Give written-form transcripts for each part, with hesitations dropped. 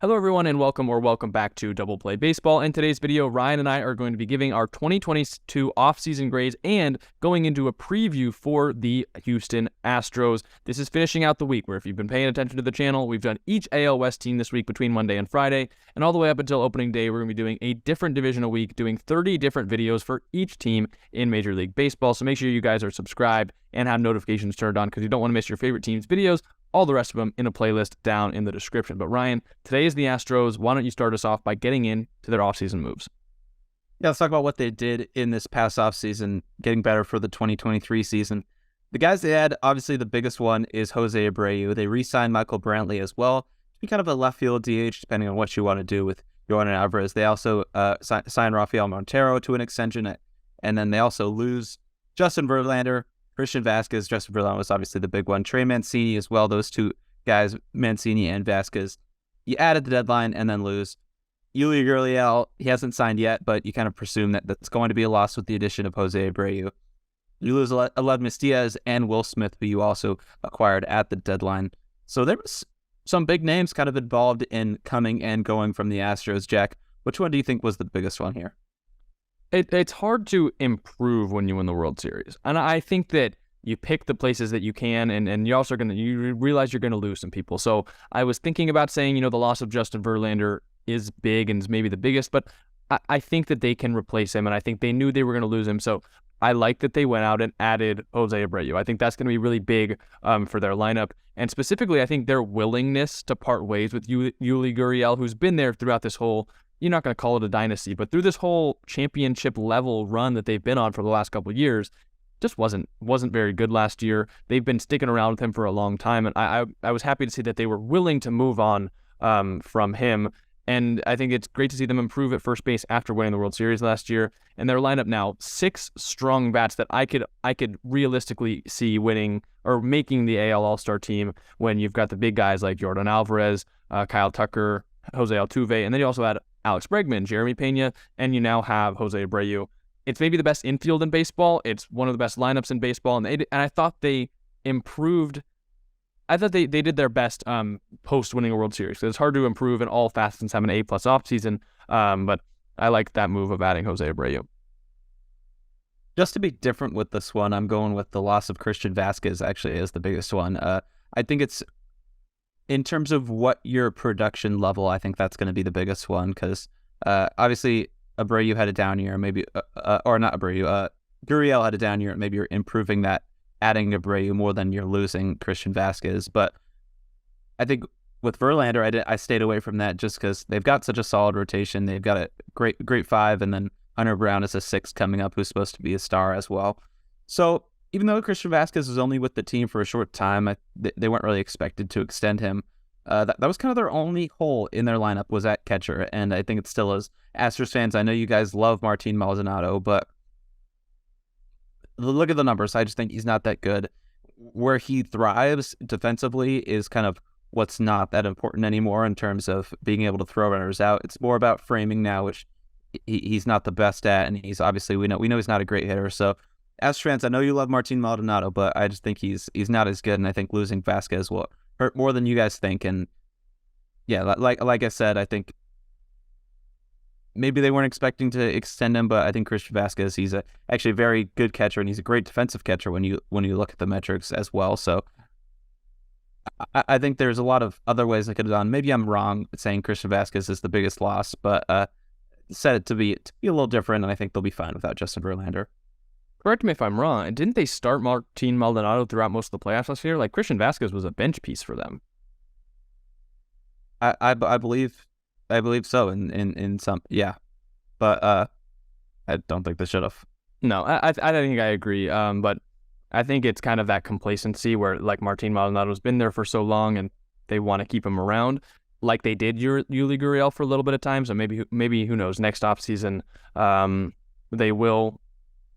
Hello everyone and welcome back to Double Play Baseball. In today's video, Ryan and I are going to be giving our 2022 offseason grades and going into a preview for the Houston Astros. This is finishing out the week where if you've been paying attention to the channel, we've done each AL West team this week between Monday and Friday, and all the way up until opening day, we're going to be doing a different division a week, doing 30 different videos for each team in Major League Baseball. So make sure you guys are subscribed and have notifications turned on because you don't want to miss your favorite team's videos. All the rest of them in a playlist down in the description. But Ryan, today is the Astros. Why don't you start us off by getting into their offseason moves? Yeah, let's talk about what they did in this past offseason, getting better for the 2023 season. The guys they had, obviously the biggest one is Jose Abreu. They re-signed Michael Brantley as well to be kind of a left field DH, depending on what you want to do with Yordan Alvarez. They also signed Rafael Montero to an extension, and then they also lose Justin Verlander, Christian Vasquez. Justin Verlander was obviously the big one. Trey Mancini as well. Those two guys, Mancini and Vasquez, you add at the deadline and then lose. Yuli Gurriel, he hasn't signed yet, but you kind of presume that that's going to be a loss with the addition of Jose Abreu. You lose Aledmus Diaz and Will Smith, who you also acquired at the deadline. So there was some big names kind of involved in coming and going from the Astros. Jack, which one do you think was the biggest one here? It's hard to improve when you win the World Series. And I think that you pick the places that you can, and you're also you realize you're going to lose some people. So I was thinking about saying, the loss of Justin Verlander is big and is maybe the biggest, but I think that they can replace him, and I think they knew they were going to lose him. So I like that they went out and added Jose Abreu. I think that's going to be really big for their lineup. And specifically, I think their willingness to part ways with Yuli Gurriel, who's been there throughout this whole, you're not going to call it a dynasty, but through this whole championship level run that they've been on for the last couple of years, just wasn't very good last year. They've been sticking around with him for a long time, and I was happy to see that they were willing to move on from him. And I think it's great to see them improve at first base after winning the World Series last year. And their lineup now, 6 strong bats that I could realistically see winning or making the AL All-Star team when you've got the big guys like Yordan Alvarez, Kyle Tucker, Jose Altuve, and then you also had Alex Bregman, Jeremy Pena, and you now have Jose Abreu. It's maybe the best infield in baseball. It's one of the best lineups in baseball, and I thought they improved. I thought they did their best post winning a World Series. So it's hard to improve in all facets having an A+ offseason, but I like that move of adding Jose Abreu. Just to be different with this one, I'm going with the loss of Christian Vasquez actually is the biggest one. I think it's, in terms of what your production level, I think that's going to be the biggest one because obviously Abreu had a down year, maybe, or not Abreu, Gurriel had a down year. Maybe you're improving that, adding Abreu more than you're losing Christian Vasquez. But I think with Verlander, I stayed away from that just because they've got such a solid rotation. They've got a great 5, and then Hunter Brown is a 6 coming up who's supposed to be a star as well. So even though Christian Vasquez was only with the team for a short time, they weren't really expected to extend him. That was kind of their only hole in their lineup was at catcher, and I think it still is. Astros fans, I know you guys love Martin Maldonado, but look at the numbers. I just think he's not that good. Where he thrives defensively is kind of what's not that important anymore in terms of being able to throw runners out. It's more about framing now, which he's not the best at, and he's obviously we know he's not a great hitter. So as fans, I know you love Martin Maldonado, but I just think he's not as good, and I think losing Vasquez will hurt more than you guys think. And yeah, like I said, I think maybe they weren't expecting to extend him, but I think Christian Vasquez, he's actually a very good catcher, and he's a great defensive catcher when you look at the metrics as well. So I think there's a lot of other ways I could have done. Maybe I'm wrong saying Christian Vasquez is the biggest loss, but said it to be a little different, and I think they'll be fine without Justin Verlander. Correct me if I'm wrong. Didn't they start Martin Maldonado throughout most of the playoffs last year? Like Christian Vasquez was a bench piece for them. I believe so in some, yeah, but I don't think they should have. No, I think I agree. But I think it's kind of that complacency where like Martin Maldonado's been there for so long and they want to keep him around, like they did Yuli Gurriel for a little bit of time. So maybe who knows, next offseason they will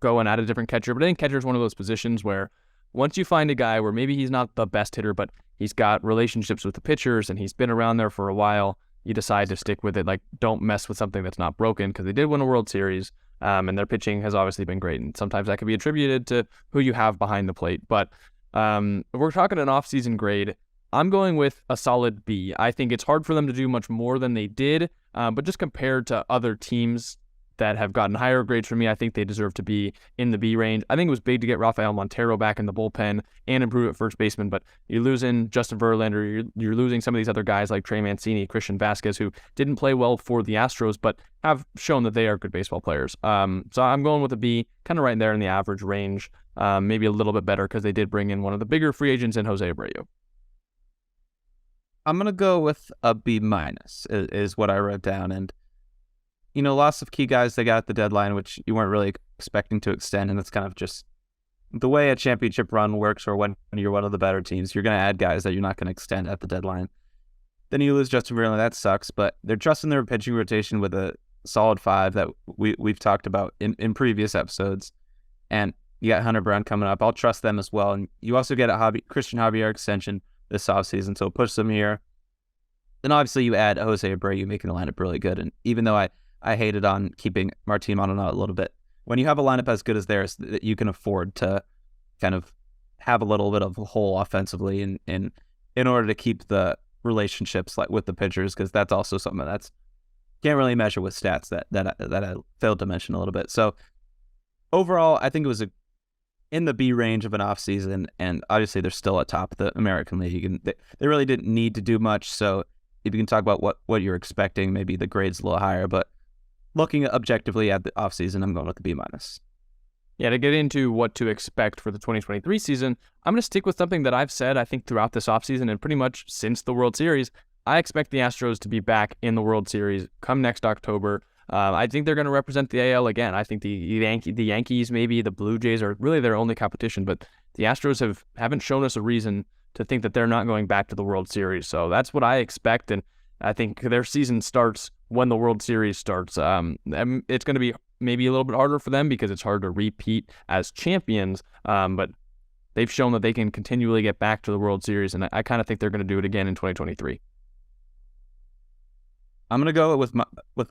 go and add a different catcher. But I think catcher is one of those positions where once you find a guy where maybe he's not the best hitter, but he's got relationships with the pitchers and he's been around there for a while, you decide to stick with it. Like, don't mess with something that's not broken, because they did win a World Series, and their pitching has obviously been great. And sometimes that can be attributed to who you have behind the plate. But if we're talking an offseason grade, I'm going with a solid B. I think it's hard for them to do much more than they did, but just compared to other teams that have gotten higher grades for me, I think they deserve to be in the B range. I think it was big to get Rafael Montero back in the bullpen and improve at first baseman, but you're losing Justin Verlander, you're losing some of these other guys like Trey Mancini, Christian Vasquez, who didn't play well for the Astros, but have shown that they are good baseball players. So I'm going with a B, kind of right there in the average range, maybe a little bit better because they did bring in one of the bigger free agents in Jose Abreu. I'm going to go with a B minus is what I wrote down. And, lots of key guys they got at the deadline, which you weren't really expecting to extend. And that's kind of just the way a championship run works, or when you're one of the better teams. You're going to add guys that you're not going to extend at the deadline. Then you lose Justin Verlander. That sucks. But they're trusting their pitching rotation with a solid 5 that we've talked about in previous episodes. And you got Hunter Brown coming up. I'll trust them as well. And you also get a Christian Javier extension this offseason, so push them here. Then obviously you add Jose Abreu, making the lineup really good. And even though I hated on keeping Martin Maldonado a little bit, when you have a lineup as good as theirs, that you can afford to kind of have a little bit of a hole offensively in order to keep the relationships like with the pitchers, because that's also something that's can't really measure with stats that I failed to mention a little bit. So overall, I think it was in the B range of an offseason, and obviously they're still atop the American League, and they really didn't need to do much. So if you can talk about what you're expecting, maybe the grade's a little higher, but looking objectively at the offseason, I'm going with the B minus. Yeah, to get into what to expect for the 2023 season, I'm going to stick with something that I've said, I think, throughout this offseason and pretty much since the World Series. I expect the Astros to be back in the World Series come next October. I think they're going to represent the AL again. I think the Yankees, maybe the Blue Jays, are really their only competition, but the Astros haven't shown us a reason to think that they're not going back to the World Series. So that's what I expect, and I think their season starts when the World Series starts. It's going to be maybe a little bit harder for them because it's hard to repeat as champions, but they've shown that they can continually get back to the World Series, and I kind of think they're going to do it again in 2023. I'm going to go with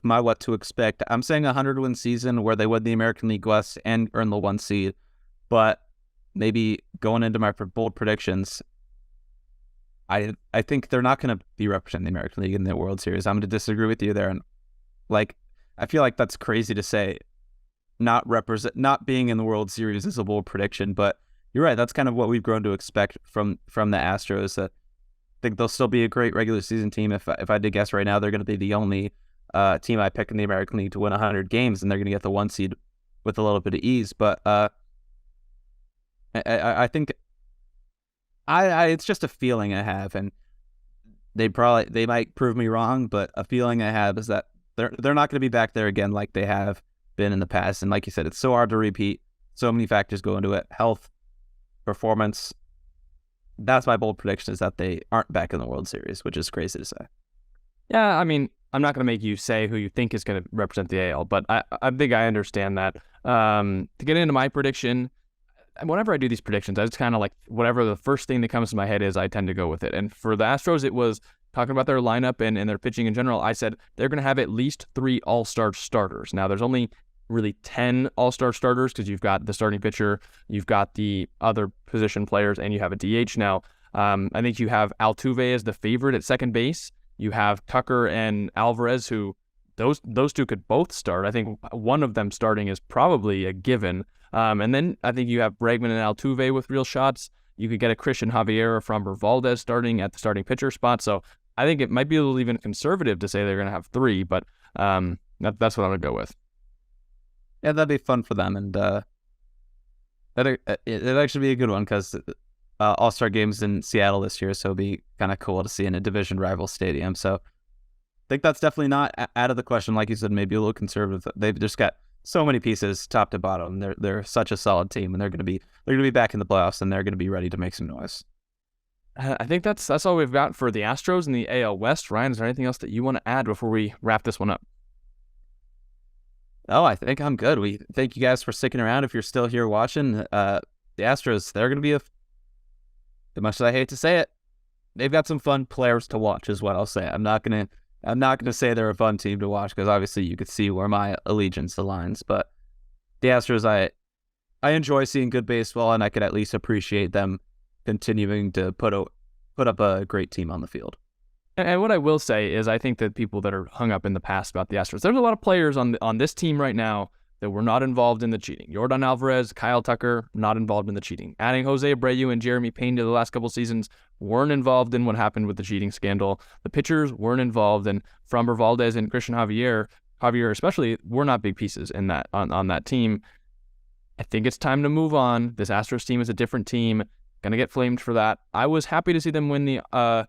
my what to expect. I'm saying a 100-win season where they win the American League West and earn the 1 seed, but maybe going into my bold predictions, I think they're not going to be representing the American League in the World Series. I'm going to disagree with you there, and I feel like that's crazy to say. Not being in the World Series is a bold prediction, but you're right. That's kind of what we've grown to expect from the Astros. I think they'll still be a great regular season team. If I had to guess right now, they're going to be the only team I pick in the American League to win 100 games, and they're going to get the 1 seed with a little bit of ease. But I think it's just a feeling I have, and they might prove me wrong, but a feeling I have is that they're not going to be back there again like they have been in the past. And like you said, it's so hard to repeat. So many factors go into it: health, performance. That's my bold prediction, is that they aren't back in the World Series, which is crazy to say. Yeah, I mean, I'm not going to make you say who you think is going to represent the AL, but I think I understand that. To get into my prediction, whenever I do these predictions, I just kind of like whatever the first thing that comes to my head is, I tend to go with it. And for the Astros, it was talking about their lineup and their pitching in general. I said they're going to have at least 3 all-star starters. Now, there's only really 10 all-star starters because you've got the starting pitcher, you've got the other position players, and you have a DH. Now, I think you have Altuve as the favorite at second base. You have Tucker and Alvarez, who those two could both start. I think one of them starting is probably a given. And then I think you have Bregman and Altuve with real shots. You could get a Christian Javier from Valdez starting at the starting pitcher spot. So I think it might be a little even conservative to say they're going to have 3, but that's what I'm going to go with. Yeah, that'd be fun for them, and it'd actually be a good one because All-Star Games in Seattle this year, so it'd be kind of cool to see in a division rival stadium. So I think that's definitely not out of the question. Like you said, maybe a little conservative. They've just got so many pieces top to bottom. They're such a solid team, and they're going to be back in the playoffs, and they're going to be ready to make some noise. I think that's all we've got for the Astros and the AL West. Ryan, is there anything else that you want to add before we wrap this one up? Oh, I think I'm good. We thank you guys for sticking around. If you're still here watching, the Astros, they're going to be as much as I hate to say it, they've got some fun players to watch, is what I'll say. I'm not gonna say they're a fun team to watch because obviously you could see where my allegiance aligns. But the Astros, I enjoy seeing good baseball, and I could at least appreciate them continuing to put put up a great team on the field. And what I will say is I think that people that are hung up in the past about the Astros, there's a lot of players on this team right now that were not involved in the cheating. Yordan Alvarez, Kyle Tucker, not involved in the cheating. Adding Jose Abreu and Jeremy Payne to the last couple seasons weren't involved in what happened with the cheating scandal. The pitchers weren't involved, and Framber Valdez and Christian Javier especially, were not big pieces in that on that team. I think it's time to move on. This Astros team is a different team. Gonna get flamed for that. I was happy to see them win the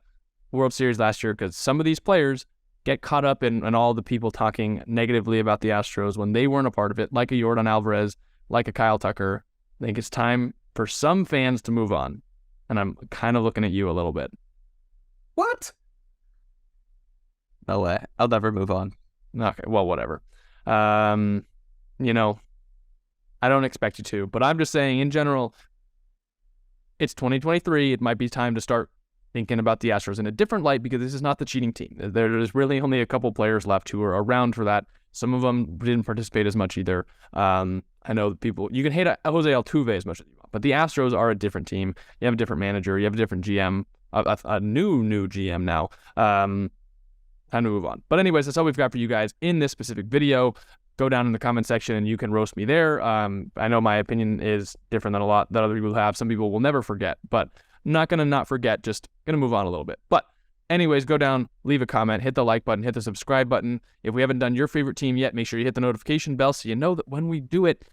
World Series last year because some of these players get caught up in all the people talking negatively about the Astros when they weren't a part of it, like a Yordan Alvarez, like a Kyle Tucker. I think it's time for some fans to move on. And I'm kind of looking at you a little bit. What? No way. I'll never move on. Okay, well, whatever. You know, I don't expect you to, but I'm just saying in general, it's 2023. It might be time to start thinking about the Astros in a different light because this is not the cheating team. There's really only a couple players left who are around for that. Some of them didn't participate as much either. I know people, you can hate Jose Altuve as much as you want, but the Astros are a different team. You have a different manager. You have a different GM, a new GM now. Time to move on. But anyways, that's all we've got for you guys in this specific video. Go down in the comment section and you can roast me there. I know my opinion is different than a lot that other people have. Some people will never forget, but I'm not going to not forget, just going to move on a little bit. But anyways, go down, leave a comment, hit the like button, hit the subscribe button. If we haven't done your favorite team yet, make sure you hit the notification bell so you know that when we do it,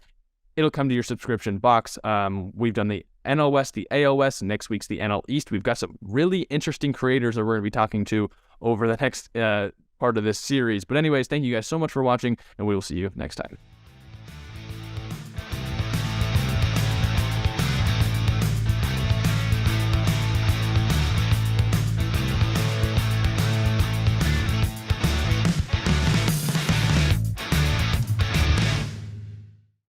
it'll come to your subscription box. We've done the NL West, the AL West, and next week's the NL East. We've got some really interesting creators that we're going to be talking to over the next part of this series. But anyways, thank you guys so much for watching, and we will see you next time.